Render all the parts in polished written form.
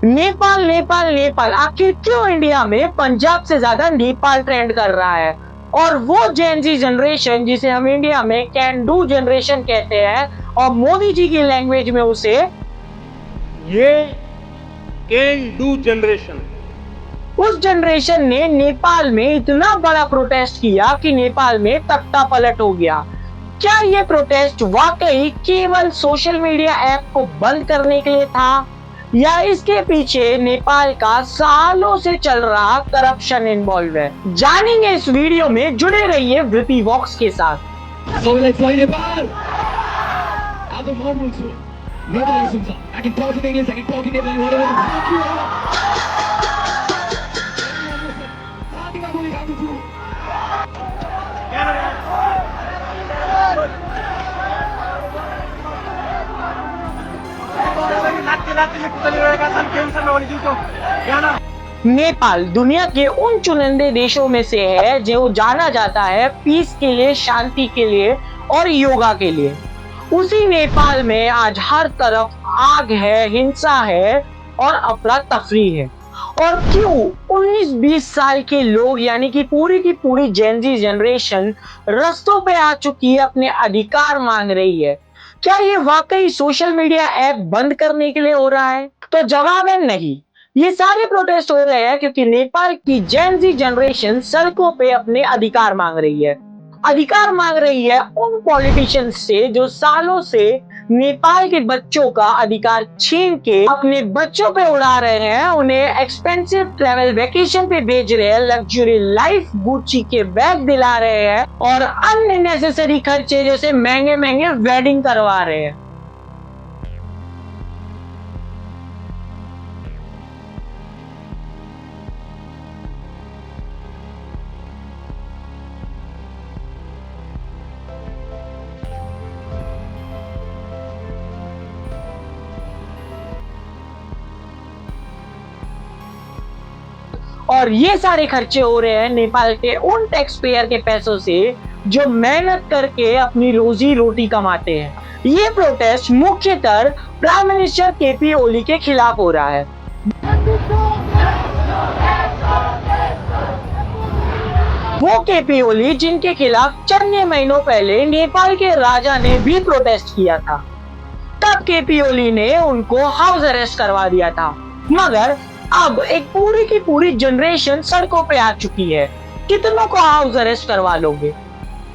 नेपाल नेपाल नेपाल, आखिर क्यों इंडिया में पंजाब से ज्यादा नेपाल ट्रेंड कर रहा है? और वो जेन जी जनरेशन जिसे हम इंडिया में कैन डू जनरेशन कहते हैं और मोदी जी की लैंग्वेज में उसे ये कैन डू जनरेशन, उस जनरेशन ने नेपाल में इतना बड़ा प्रोटेस्ट किया कि नेपाल में तख्ता पलट हो गया। क्या ये प्रोटेस्ट वाकई केवल सोशल मीडिया ऐप को बंद करने के लिए था या इसके पीछे नेपाल का सालों से चल रहा करप्शन इन्वॉल्व है? जानेंगे इस वीडियो में, जुड़े रहिए वृत्ति वॉक्स के साथ। नेपाल दुनिया के उन चुनिंदे देशों में से है जो जाना जाता है पीस के लिए, शांति के लिए और योगा के लिए। उसी नेपाल में आज हर तरफ आग है, हिंसा है और अफरा तफरी है। और क्यों 19-20 साल के लोग यानी कि पूरी की पूरी जेन जी जनरेशन रस्तों पे आ चुकी है, अपने अधिकार मांग रही है। क्या ये वाकई सोशल मीडिया ऐप बंद करने के लिए हो रहा है? तो जवाब है नहीं। ये सारे प्रोटेस्ट हो रहे हैं क्योंकि नेपाल की जेन जी जनरेशन सड़कों पे अपने अधिकार मांग रही है। अधिकार मांग रही है उन पॉलिटिशियंस से जो सालों से नेपाल के बच्चों का अधिकार छीन के अपने बच्चों पे उड़ा रहे हैं, उन्हें एक्सपेंसिव ट्रैवल वेकेशन पे भेज रहे हैं, लग्जरी लाइफ गुच्ची के बैग दिला रहे हैं और अननेसेसरी खर्चे जैसे महंगे महंगे वेडिंग करवा रहे हैं। और ये सारे खर्चे हो रहे हैं नेपाल के उन टैक्स पेयर के पैसों से जो मेहनत करके अपनी रोजी रोटी कमाते हैं। ये प्रोटेस्ट मुख्यतः प्राइम मिनिस्टर केपी ओली के खिलाफ हो रहा है। वो केपी ओली जिनके खिलाफ चंद महीनों पहले नेपाल के राजा ने भी प्रोटेस्ट किया था। तब केपी ओली ने उनको हाउस अरेस्ट करवा दिया था। मगर अब एक पूरी की पूरी जनरेशन सड़कों पे आ चुकी है, कितनों को हाउस अरेस्ट करवा लोगे?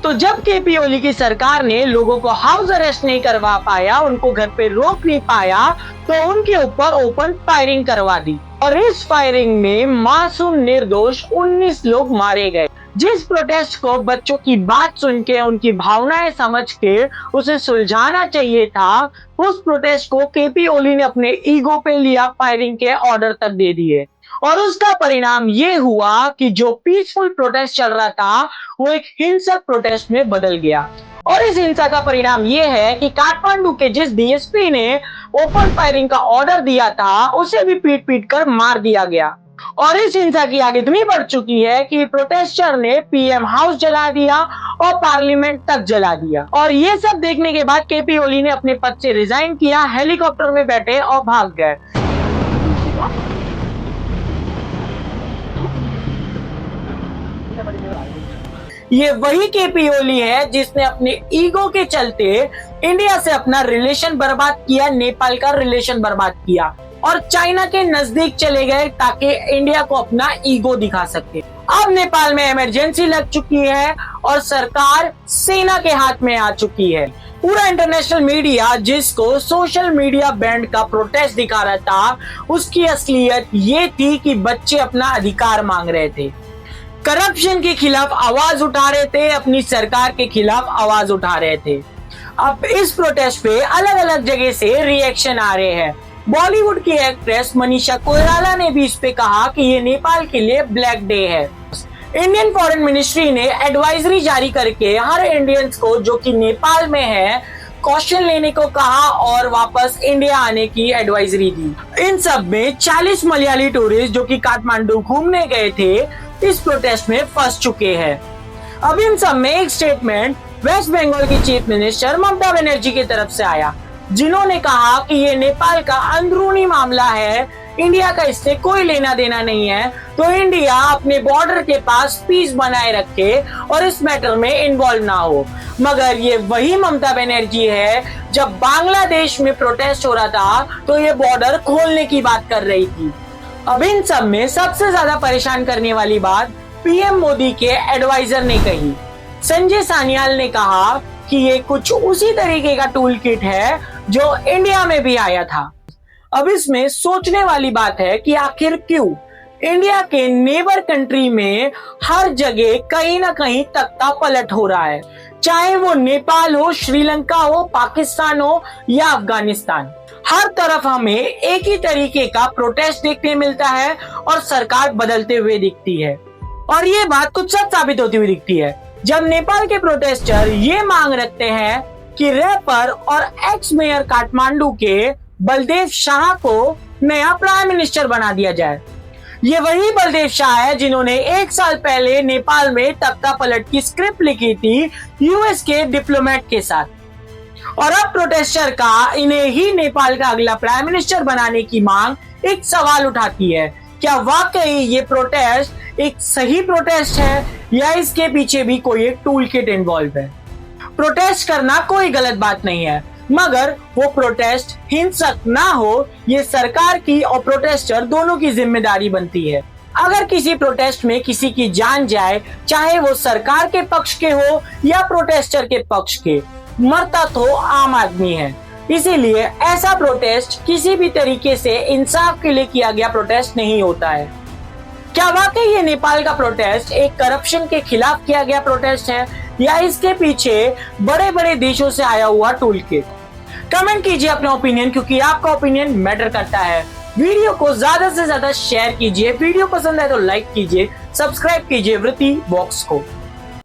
तो जब केपी ओली की सरकार ने लोगों को हाउस अरेस्ट नहीं करवा पाया, उनको घर पे रोक नहीं पाया, तो उनके ऊपर ओपन फायरिंग करवा दी और इस फायरिंग में मासूम निर्दोष 19 लोग मारे गए। जिस प्रोटेस्ट को बच्चों की बात सुन के, उनकी भावनाएं समझ के उसे सुलझाना चाहिए था, उस प्रोटेस्ट को केपी ओली ने अपने ईगो पे लिया, फायरिंग के ऑर्डर तक दे दिए और उसका परिणाम ये हुआ कि जो पीसफुल प्रोटेस्ट चल रहा था वो एक हिंसक प्रोटेस्ट में बदल गया। और इस हिंसा का परिणाम ये है कि काठमांडू के जिस डीएसपी ने ओपन फायरिंग का ऑर्डर दिया था उसे भी पीट पीट कर मार दिया गया। और इस हिंसा की आग इतनी बढ़ चुकी है कि प्रोटेस्टर ने पीएम हाउस जला दिया और पार्लियामेंट तक जला दिया। और ये सब देखने के बाद केपी ओली ने अपने पद से रिजाइन किया, हेलीकॉप्टर में बैठे और भाग गए। ये वही केपी ओली है जिसने अपने ईगो के चलते इंडिया से अपना रिलेशन बर्बाद किया, नेपाल का रिलेशन बर्बाद किया और चाइना के नजदीक चले गए ताकि इंडिया को अपना ईगो दिखा सके। अब नेपाल में इमरजेंसी लग चुकी है और सरकार सेना के हाथ में आ चुकी है। पूरा इंटरनेशनल मीडिया जिसको सोशल मीडिया बैंड का प्रोटेस्ट दिखा रहा था, उसकी असलियत ये थी कि बच्चे अपना अधिकार मांग रहे थे, करप्शन के खिलाफ आवाज उठा रहे थे, अपनी सरकार के खिलाफ आवाज उठा रहे थे। अब इस प्रोटेस्ट पे अलग अलग जगह से रिएक्शन आ रहे हैं। बॉलीवुड की एक्ट्रेस मनीषा कोइराला ने भी इस पे कहा कि ये नेपाल के लिए ब्लैक डे है। इंडियन फॉरेन मिनिस्ट्री ने एडवाइजरी जारी करके हर इंडियंस को जो कि नेपाल में है कॉशन लेने को कहा और वापस इंडिया आने की एडवाइजरी दी। इन सब में 40 मलयाली टूरिस्ट जो कि काठमांडू घूमने गए थे इस प्रोटेस्ट में फंस चुके हैं। अब इन सब में एक स्टेटमेंट वेस्ट बंगाल की चीफ मिनिस्टर ममता बनर्जी की तरफ से आया, जिन्होंने कहा कि ये नेपाल का अंदरूनी मामला है, इंडिया का इससे कोई लेना देना नहीं है, तो इंडिया अपने बॉर्डर के पास पीस बनाए रखे और इस मैटर में इन्वॉल्व ना हो। मगर ये वही ममता बनर्जी है, जब बांग्लादेश में प्रोटेस्ट हो रहा था तो ये बॉर्डर खोलने की बात कर रही थी। अब इन सब में सबसे ज्यादा परेशान करने वाली बात पीएम मोदी के एडवाइजर ने कही। संजय सान्याल ने कहा कि ये कुछ उसी तरीके का टूल किट है जो इंडिया में भी आया था। अब इसमें सोचने वाली बात है कि आखिर क्यों इंडिया के नेबर कंट्री में हर जगह कहीं ना कहीं तख्ता पलट हो रहा है, चाहे वो नेपाल हो, श्रीलंका हो, पाकिस्तान हो या अफगानिस्तान। हर तरफ हमें एक ही तरीके का प्रोटेस्ट देखने मिलता है और सरकार बदलते हुए दिखती है, और ये बात कुछ सच साबित होती हुई दिखती है जब नेपाल के प्रोटेस्टर ये मांग रखते हैं कि रैपर और एक्स मेयर काठमांडू के बलदेव शाह को नया प्राइम मिनिस्टर बना दिया जाए। ये वही बलदेव शाह है जिन्होंने 1 साल पहले नेपाल में तख्ता पलट की स्क्रिप्ट लिखी थी यूएस के डिप्लोमेट के साथ, और अब प्रोटेस्टर का इन्हें ही नेपाल का अगला प्राइम मिनिस्टर बनाने की मांग एक सवाल उठाती है। क्या वाकई ये प्रोटेस्ट एक सही प्रोटेस्ट है या इसके पीछे भी कोई एक टूल किट इन्वॉल्व है? प्रोटेस्ट करना कोई गलत बात नहीं है, मगर वो प्रोटेस्ट हिंसक ना हो, ये सरकार की और प्रोटेस्टर दोनों की जिम्मेदारी बनती है। अगर किसी प्रोटेस्ट में किसी की जान जाए, चाहे वो सरकार के पक्ष के हो या प्रोटेस्टर के पक्ष के, मरता तो आम आदमी है। इसीलिए ऐसा प्रोटेस्ट किसी भी तरीके से इंसाफ के लिए किया गया प्रोटेस्ट नहीं होता है। क्या वाकई ये नेपाल का प्रोटेस्ट एक करप्शन के खिलाफ किया गया प्रोटेस्ट है या इसके पीछे बड़े बड़े देशों से आया हुआ टूल किट? कमेंट कीजिए अपना ओपिनियन, क्योंकि आपका ओपिनियन मैटर करता है। वीडियो को ज्यादा से ज्यादा शेयर कीजिए, वीडियो पसंद है तो लाइक कीजिए, सब्सक्राइब कीजिए वृत्ति बॉक्स को।